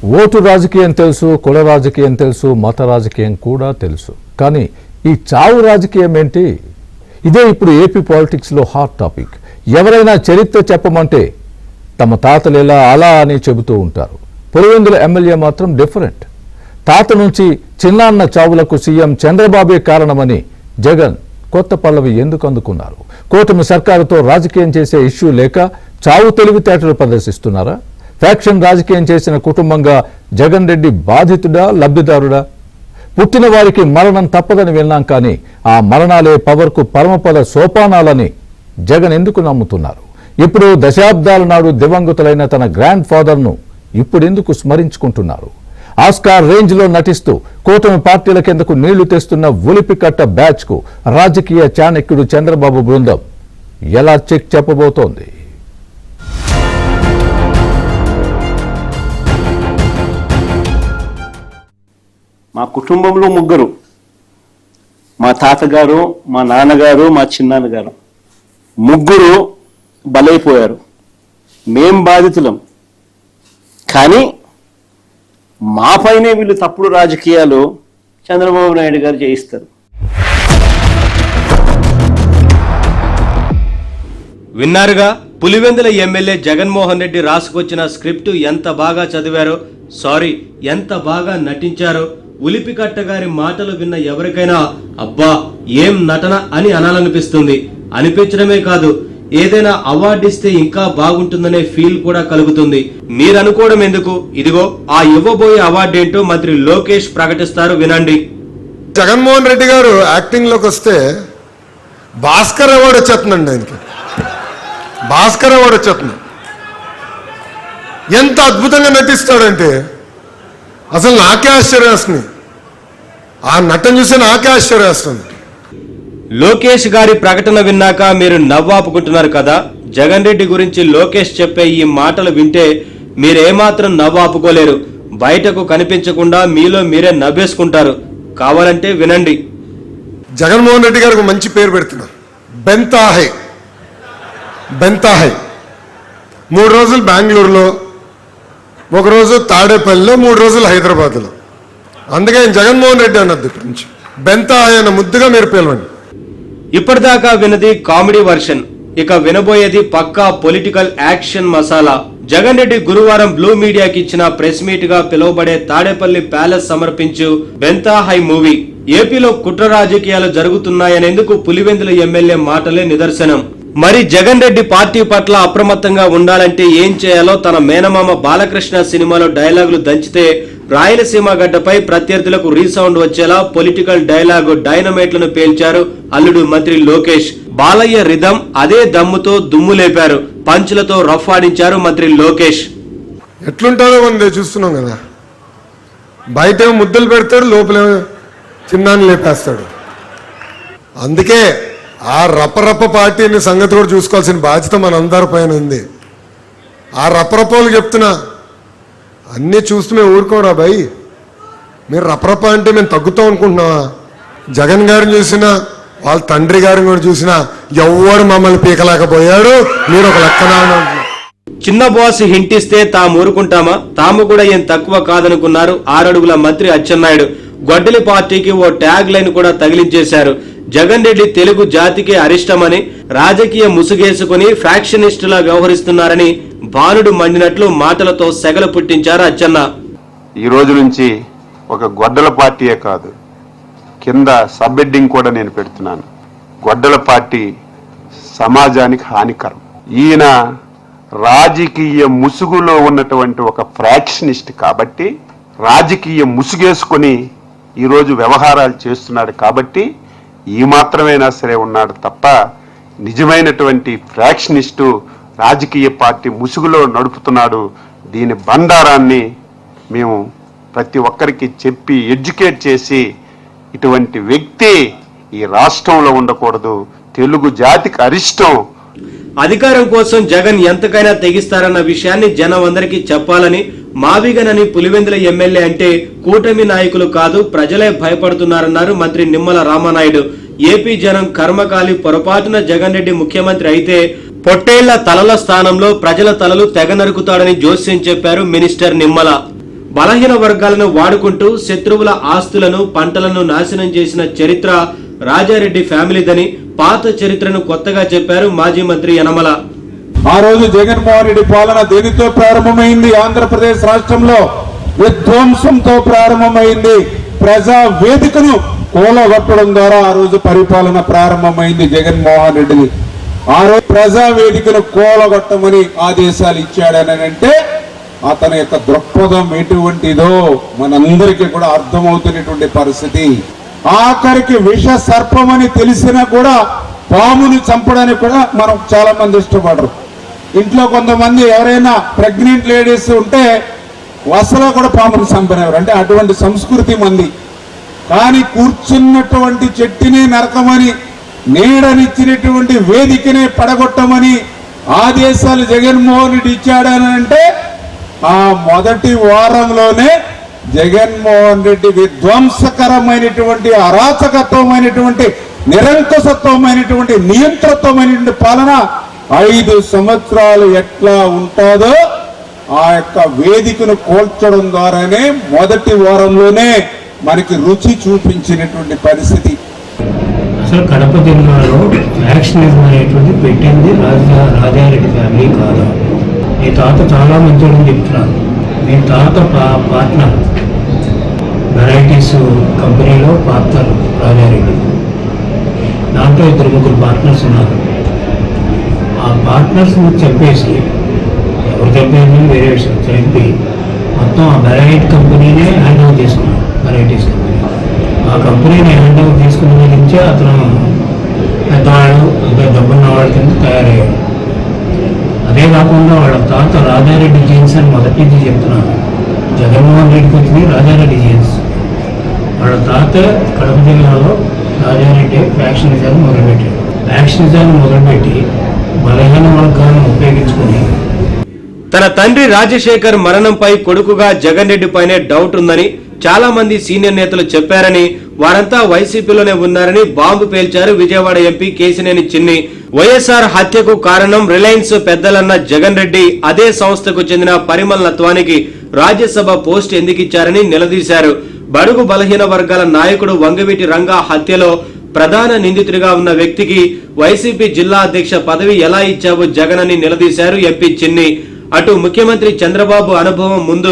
Vote రాజకీయం తెలుసు, కుల రాజకీయం తెలుసు, మత రాజకీయం కూడా తెలుసు. కానీ ఈ చావు రాజకీయం ఏంటి? ఇదే ఇప్పుడు ఏపీ పాలిటిక్స్లో హాట్ టాపిక్. ఎవరైనా చరిత్ర చెప్పమంటే తమ తాతలు ఎలా అలా అని చెబుతూ ఉంటారు. పులివెందుల ఎమ్మెల్యే మాత్రం డిఫరెంట్. తాత నుంచి చిన్నాన్న చావులకు సీఎం చంద్రబాబే కారణమని జగన్ కొత్త పల్లవి ఎందుకు అందుకున్నారు? కూటమి సర్కారుతో రాజకీయం చేసే ఇష్యూ లేక చావు తెలివితేటలు ప్రదర్శిస్తున్నారా? ఫ్యాక్షన్ రాజకీయం చేసిన కుటుంబంగా జగన్ రెడ్డి బాధితుడా, లబ్ధిదారుడా? పుట్టిన వారికి మరణం తప్పదని విన్నాం, కానీ ఆ మరణాలే పవర్కు పరమపద సోపానాలని జగన్ ఎందుకు నమ్ముతున్నారు? ఇప్పుడు దశాబ్దాల నాడు దివంగతులైన తన గ్రాండ్ ఫాదర్ను ఇప్పుడెందుకు స్మరించుకుంటున్నారు? ఆస్కార్ రేంజ్లో నటిస్తూ కూటమి పార్టీల కిందకు నీళ్లు తెస్తున్న ఉలిపికట్ట బ్యాచ్కు రాజకీయ చాణక్యుడు చంద్రబాబు బృందం ఎలా చెక్ చెప్పబోతోంది? మా కుటుంబంలో ముగ్గురు, మా తాతగారు, మా నాన్నగారు, మా చిన్నాన్నగారు, ముగ్గురు బలైపోయారు. మేం బాధితులం. కానీ మా పైనే వీళ్ళు తప్పుడు రాజకీయాలు చంద్రబాబు నాయుడు గారు చేయిస్తారు. విన్నారుగా, పులివెందుల ఎమ్మెల్యే జగన్మోహన్ రెడ్డి రాసుకొచ్చిన స్క్రిప్టు ఎంత బాగా చదివారో, ఎంత బాగా నటించారో. ఉలిపికట్ట గారి మాటలు విన్న ఎవరికైనా అబ్బా ఏం నటన అని అనాలనిపిస్తుంది. అనిపించడమే కాదు, ఏదైనా అవార్డు ఇస్తే ఇంకా బాగుంటుందనే ఫీల్ కూడా కలుగుతుంది. మీరు అనుకోవడం ఎందుకు, ఇదిగో ఆ ఇవ్వబోయే అవార్డు ఏంటో మంత్రి లోకేష్ ప్రకటిస్తారు, వినండి. జగన్మోహన్ రెడ్డి గారు యాక్టింగ్ లోకి వస్తే భాస్కర్ అవార్డు వచ్చేస్తుందండి. ఆయనకి భాస్కర్ అవార్డు వచ్చేస్తుంది. ఎంత అద్భుతంగా నటిస్తాడంటే అసలు నాకే ఆశ్చర్యం వేస్తుంది. ఆ నటన చూసి నాకే ఆశ్చర్యం వేస్తుంది. లోకేష్ గారి ప్రకటన విన్నాక మీరు నవ్వాపుకుంటున్నారు కదా. జగన్ రెడ్డి గురించి లోకేష్ చెప్పే ఈ మాటలు వింటే మీరేమాత్రం నవ్వాపుకోలేరు. బయటకు కనిపించకుండా మీలో మీరే నవ్వేసుకుంటారు. కావాలంటే వినండి. జగన్మోహన్ రెడ్డి గారికి మంచి పేరు పెడుతున్నారు. బెంతాహై. 3 రోజులు బెంగళూరులో, 1 రోజు తాడేపల్లిలో, 3 రోజులు హైదరాబాద్లో. అందుకే జగన్మోహన్ రెడ్డి అన్నది ఇక్కడి నుంచి బెంతాహై అన్న ముద్దుగా మీరు పిలవండి. ఇప్పటిదాకా విన్నది కామెడీ వర్షన్, ఇక వినబోయేది పక్కా పొలిటికల్ యాక్షన్ మసాలా. జగన్ రెడ్డి గురువారం బ్లూ మీడియాకి ఇచ్చిన ప్రెస్ మీట్ గా పిలువబడే తాడేపల్లి ప్యాలెస్ సమర్పించు బెంతాహై మూవీ. ఏపీలో కుట్ర రాజకీయాలు జరుగుతున్నాయనేందుకు పులివెందుల ఎమ్మెల్యే మాటలే నిదర్శనం. మరి జగన్ రెడ్డి పార్టీ పట్ల అప్రమత్తంగా ఉండాలంటే ఏం చేయాలో తన మేనమామ బాలకృష్ణ సినిమాలో డైలాగులు దంచితే రాయలసీమ గడ్డపై ప్రత్యర్థులకు రీసౌండ్ వచ్చేలా పొలిటికల్ డైలాగు డైనమైట్లను పేల్చారు అల్లుడు మంత్రి లోకేష్. బాలయ్య రిధం అదే దమ్ముతో దుమ్ము లేపారు. పంచులతో రఫ్ ఆడించారు మంత్రి లోకేష్. ఎట్లుంటారో మనం చూస్తున్నాం కదా. బయట ముద్దలు పెడతాడు, లోపల చిన్నాన్ని లేపేస్తాడు. అందుకే ఆ రప్పరప్ప పార్టీని సంగతి కూడా చూసుకోవాల్సిన బాధ్యత మన అందరి పైన ఉంది. ఆ రప్పరప్పలు చెప్తున్నా అన్నీ చూస్తూ మేము ఊరుకోరా భయ్. మీరు రప్పరప్ప అంటే మేము తగ్గుతాం అనుకుంటున్నావా? జగన్ గారిని చూసినా, వాళ్ళ తండ్రి గారిని కూడా చూసినా ఎవ్వడు మమ్మల్ని పీకలేకపోయాడు. మీరు ఒక లెక్కన చిన్న బాస్ హింటిస్తే తాము ఊరుకుంటామా? తాము కూడా ఏం తక్కువ కాదనుకున్నారు 6 అడుగుల మంత్రి అచ్చెన్నాయుడు. గొడ్డలి పార్టీకి ఓ ట్యాగ్ లైన్ కూడా తగిలించేశారు. జగన్ రెడ్డి తెలుగు జాతికే అరిష్టమని, రాజకీయ ముసుగేసుకుని ఫ్యాక్షనిస్టులా వ్యవహరిస్తున్నారని బాలుడు మండినట్లు మాటలతో సెగలు పుట్టించారు అచ్చెన్న. ఈ రోజు నుంచి ఒక గొడ్డల పార్టీయే కాదు, కింద సబ్ హెడ్డింగ్ కూడా నేను పెడుతున్నాను. గొడ్డల పార్టీ సమాజానికి హానికరం. ఈయన రాజకీయ ముసుగులో ఉన్నటువంటి ఒక ఫ్రాక్షనిస్ట్ కాబట్టి, రాజకీయ ముసుగేసుకొని ఈరోజు వ్యవహారాలు చేస్తున్నాడు కాబట్టి ఈ మాత్రమైనా సరే ఉన్నాడు తప్ప, నిజమైనటువంటి ఫ్రాక్షనిస్టు రాజకీయ పార్టీ ముసుగులో నడుపుతున్నాడు. దీని బండారాన్ని మేము ప్రతి ఒక్కరికి చెప్పి ఎడ్యుకేట్ చేసి, ఇటువంటి వ్యక్తి ఈ రాష్ట్రంలో ఉండకూడదు, తెలుగు జాతికి అరిష్టం. అధికారం కోసం జగన్ ఎంతకైనా తెగిస్తారన్న విషయాన్ని జనం అందరికీ చెప్పాలని, మావిగనని పులివెందుల ఎమ్మెల్యే అంటే కూటమి నాయకులు కాదు ప్రజలే భయపడుతున్నారన్నారు మంత్రి నిమ్మల రామానాయుడు. ఏపీ జనం కర్మకాలి పొరపాటున జగన్ రెడ్డి ముఖ్యమంత్రి అయితే పొట్టేళ్ల తలల స్థానంలో ప్రజల తలలు తెగ నరుకుతాడని జోస్యం చెప్పారు మినిస్టర్ నిమ్మల. బలహీన వర్గాలను వాడుకుంటూ శత్రువుల ఆస్తులను పంటలను నాశనం చేసిన చరిత్ర రాజారెడ్డి ఫ్యామిలీదని పాత చరిత్రను కొత్తగా చెప్పారు మాజీ మంత్రి యనమల. ఆ రోజు జగన్మోహన్ రెడ్డి పాలన దేనితో ప్రారంభమైంది? ఆంధ్రప్రదేశ్ రాష్ట్రంలో విధ్వంసంతో ప్రారంభమైంది. ప్రజా వేదికను కూలగొట్టడం ద్వారా ఆ రోజు పరిపాలన ప్రారంభమైంది జగన్మోహన్ రెడ్డిది. ఆ రోజు ప్రజా వేదికను కూలగొట్టమని ఆదేశాలు ఇచ్చాడని అంటే అతని యొక్క దృక్పథం ఎటువంటిదో మనందరికీ కూడా అర్థమవుతున్నటువంటి పరిస్థితి. ఆఖరికి విష సర్పమని తెలిసినా కూడా పాముని చంపడానికి కూడా మనం చాలా మంది ఇష్టపడరు. ఇంట్లో కొంతమంది ఎవరైనా ప్రెగ్నెంట్ లేడీస్ ఉంటే వసలో కూడా పాముని చంపనేవారు. అంటే అటువంటి సంస్కృతి మంది. కానీ కూర్చున్నటువంటి చెట్టుని నరకమని, నీడనిచ్చినటువంటి వేదికనే పడగొట్టమని ఆదేశాలు జగన్మోహన్ రెడ్డి ఇచ్చాడని అంటే ఆ మొదటి వారంలోనే జగన్మోహన్ రెడ్డి విధ్వంసకరమైనటువంటి, అరాచకత్వమైనటువంటి, నిరంకుశత్వమైనటువంటి, నియంత్రిత్వమైనటువంటి పాలన 5 సంవత్సరాలు ఎట్లా ఉంటుందో ఆ యొక్క వేదికను కోల్చడం ద్వారానే మొదటి వారంలోనే మనకి రుచి చూపించినటువంటి పరిస్థితి. అసలు కడప జిల్లాలో ఫ్యాక్షనిజం అనేటువంటి పెట్టింది రాజారెడ్డి ఫ్యామిలీ కాదు. మీ తాత చాలా మంచోడని చెప్తున్నాను. మీ తాత పార్ట్నర్ వెరైటీస్ కంపెనీలో పార్ట్నర్ రాజారెడ్డి. దాంట్లో 2-3 పార్ట్నర్స్ ఉన్నారు. ఆ పార్ట్నర్స్ చెప్పేసి, ఎవరు చెప్పేసి వేరే విషయం చెప్పి మొత్తం ఆ వెరైటీ కంపెనీనే హ్యాండ్ ఓవర్ చేసుకున్నాడు. వెరైటీస్ కంపెనీ ఆ కంపెనీని హ్యాండ్ ఓవర్ తీసుకున్న నుంచే అతను పెద్దవాళ్ళు, డబ్బున్న వాళ్ళ కింద తయారయ్యాడు. అదే కాకుండా వాళ్ళ తాత రాజారెడ్డి జీన్స్ అని మొదటి నుంచి చెప్తున్నాను. జగన్మోహన్ రెడ్డికి వచ్చింది రాజారెడ్డి జీన్స్. వాళ్ళ తాత కడప జిల్లాలో రాజారెడ్డి ఫ్యాక్షనిజాన్ని మొదలుపెట్టాడు. ఫ్యాక్షనిజాన్ని మొదలుపెట్టి బలహీన వర్గాలను ఉపయోగించుకొని తన తండ్రి రాజశేఖర్ మరణంపై కొడుకుగా జగన్ రెడ్డి పైనే డౌట్ ఉందని చాలా మంది సీనియర్ నేతలు చెప్పారని, వారంతా వైసీపీలోనే ఉన్నారని బాంబు పేల్చారు విజయవాడ ఎంపీ కేశినేని చిన్ని. వైఎస్ఆర్ హత్యకు కారణం రిలయన్స్ పెద్దలన్న జగన్ రెడ్డి అదే సంస్థకు చెందిన పరిమళ నత్వానికి రాజ్యసభ పోస్ట్ ఎందుకిచ్చారని నిలదీశారు. బడుగు బలహీన వర్గాల నాయకుడు వంగవీటి రంగా హత్యలో ప్రధాన నిందితుడిగా ఉన్న వ్యక్తికి వైసీపీ జిల్లా అధ్యక్ష పదవి ఎలా ఇచ్చావో జగన్ అని నిలదీశారు ఎంపీ చిన్ని. అటు ముఖ్యమంత్రి చంద్రబాబు అనుభవం ముందు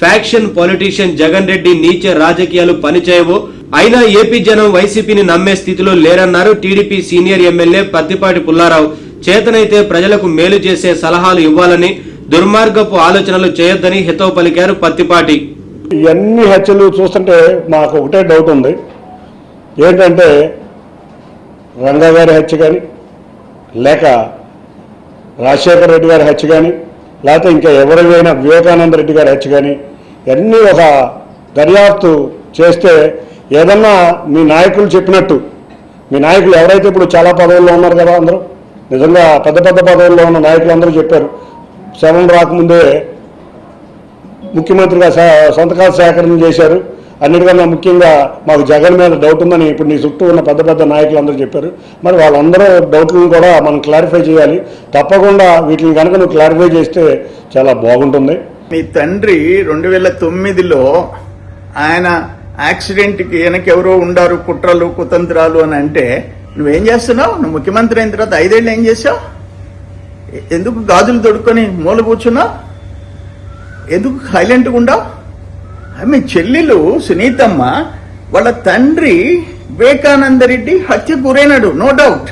ఫ్యాక్షన్ పొలిటీషియన్ జగన్ రెడ్డి నీచ రాజకీయాలు పనిచేయవు, అయినా ఏపీ జనం వైసీపీని నమ్మే స్థితిలో లేరన్నారు TDP senior MLA Pattipati Pullarao. చేతనైతే ప్రజలకు మేలు చేసే సలహాలు ఇవ్వాలని, దుర్మార్గపు ఆలోచనలు చేయొద్దని హితవు పలికారు పత్తిపాటి. ఇవన్నీ హత్యలు చూస్తుంటే మాకు ఒకటే డౌట్ ఉంది. ఏంటంటే రంగా గారి హత్య కానీ, లేక రాజశేఖర రెడ్డి గారి హత్య కానీ, లేకపోతే ఇంకా ఎవరైనా వివేకానంద రెడ్డి గారి హత్య కానీ, ఇవన్నీ ఒక దర్యాప్తు చేస్తే ఏదన్నా మీ నాయకులు చెప్పినట్టు, మీ నాయకులు ఎవరైతే ఇప్పుడు చాలా పదవుల్లో ఉన్నారు కదా, అందరూ నిజంగా పెద్ద పెద్ద పదవుల్లో ఉన్న నాయకులు అందరూ చెప్పారు. శవం రాకముందే ముఖ్యమంత్రిగా సంతకాలు సేకరణ చేశారు. అన్నిటికన్నా ముఖ్యంగా మాకు జగన్ మీద డౌట్ ఉందని ఇప్పుడు నీ చుట్టూ ఉన్న పెద్ద పెద్ద నాయకులు అందరూ చెప్పారు. మరి వాళ్ళందరూ డౌట్లను కూడా మనం క్లారిఫై చేయాలి. తప్పకుండా వీటిని కనుక నువ్వు క్లారిఫై చేస్తే చాలా బాగుంటుంది. మీ తండ్రి 2009లో ఆయన యాక్సిడెంట్కి వెనకెవరో ఉండారు, కుట్రలు కుతంత్రాలు అని అంటే నువ్వేం చేస్తున్నావు? నువ్వు ముఖ్యమంత్రి అయిన తర్వాత 5 ఏళ్ళు ఏం చేసావు? ఎందుకు గాజులు తొడుక్కొని మూల కూర్చున్నావు? ఎందుకు సైలెంట్గా ఉండవు? మీ చెల్లెలు సునీతమ్మ వాళ్ళ తండ్రి వివేకానంద రెడ్డి హత్య గురైనాడు, నో డౌట్.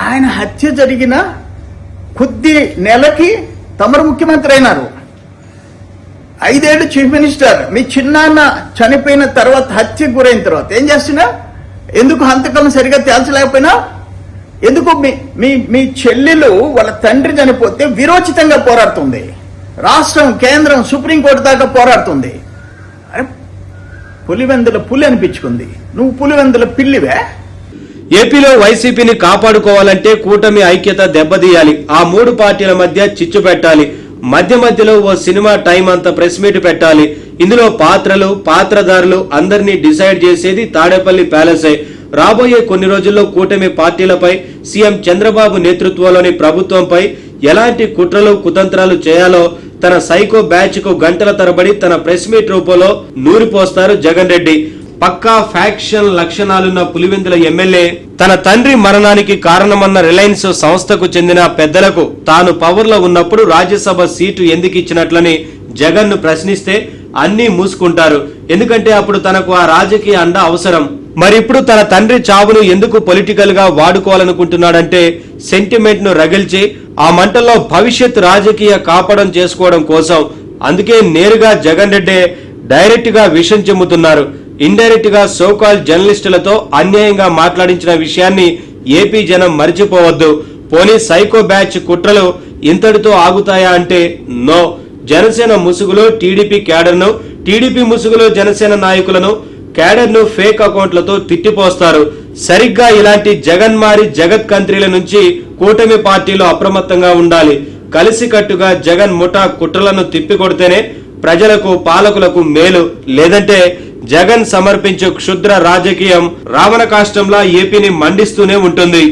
ఆయన హత్య జరిగిన కొద్ది నెలకి తమరు ముఖ్యమంత్రి అయినారు. 5 ఏళ్ళు చీఫ్ మినిస్టర్. మీ చిన్నాన్న చనిపోయిన తర్వాత, హత్య గురైన తర్వాత ఏం చేస్తున్నా? ఎందుకు హంతకులను సరిగా తేల్చలేకపోయినా? ఎందుకు మీ చెల్లెలు వాళ్ళ తండ్రి చనిపోతే విరోచితంగా పోరాడుతుంది. రాష్ట్రం, కేంద్రం, సుప్రీంకోర్టు దాకా పోరాడుతుంది. పులివెందుల పులి అనిపించుకుంది. నువ్వు పులివెందుల పిల్లివే. ఏపీలో వైసీపీని కాపాడుకోవాలంటే కూటమి ఐక్యత దెబ్బతీయాలి. ఆ 3 పార్టీల మధ్య చిచ్చు పెట్టాలి. మధ్య మధ్యలో ఓ సినిమా టైం అంత ప్రెస్ మీట్ పెట్టాలి. ఇందులో పాత్రలు, పాత్రధారులు అందరినీ డిసైడ్ చేసేది తాడేపల్లి ప్యాలెసే. రాబోయే కొన్ని రోజుల్లో కూటమి పార్టీలపై, సీఎం చంద్రబాబు నేతృత్వంలోని ప్రభుత్వంపై ఎలాంటి కుట్రలు కుతంత్రాలు చేయాలో తన సైకో బ్యాచ్ కు గంటల తరబడి తన ప్రెస్ మీట్ రూపంలో నూరిపోస్తారు జగన్ రెడ్డి. పక్కా ఫ్యాక్షన్ లక్షణాలున్న పులివెందుల ఎమ్మెల్యే తన తండ్రి మరణానికి కారణమన్న రిలయన్స్ సంస్థకు చెందిన పెద్దలకు తాను పవర్ లో ఉన్నప్పుడు రాజ్యసభ సీటు ఎందుకు ఇచ్చినట్లని జగన్ ను ప్రశ్నిస్తే అన్ని మూసుకుంటారు. ఎందుకంటే అప్పుడు తనకు ఆ రాజకీయ అండ అవసరం. మరిప్పుడు తన తండ్రి చావును ఎందుకు పొలిటికల్ గా వాడుకోవాలనుకుంటున్నాడంటే సెంటిమెంట్ ను రగిల్చి ఆ మంటల్లో భవిష్యత్ రాజకీయ కాపడం చేసుకోవడం కోసం. అందుకే నేరుగా జగన్ రెడ్డి డైరెక్ట్ గా విషం చెమ్ముతున్నారు. ఇండైరెక్ట్ గా సోకాల్ జర్నలిస్టులతో అన్యాయంగా మాట్లాడించిన విషయాన్ని ఏపీ జనం మరిచిపోవద్దు. పోనీ సైకో బ్యాచ్ కుట్రలు ఇంతటితో ఆగుతాయా అంటే నో. జనసేన ముసుగులో టీడీపీ క్యాడర్ను, టీడీపీ ముసుగులో జనసేన నాయకులను, క్యాడర్ను ఫేక్ అకౌంట్లతో తిట్టిపోస్తారు. సరిగ్గా ఇలాంటి జగన్మారి జగత్ కంత్రీల నుంచి కూటమి పార్టీలు అప్రమత్తంగా ఉండాలి. కలిసికట్టుగా జగన్ ముఠా కుట్రలను తిప్పికొడితేనే ప్రజలకు పాలకులకు మేలు. లేదంటే జగన్ సమర్పించే క్షుద్ర రాజకీయం రావణ కాష్టంలా ఏపీని మండిస్తూనే ఉంటుంది.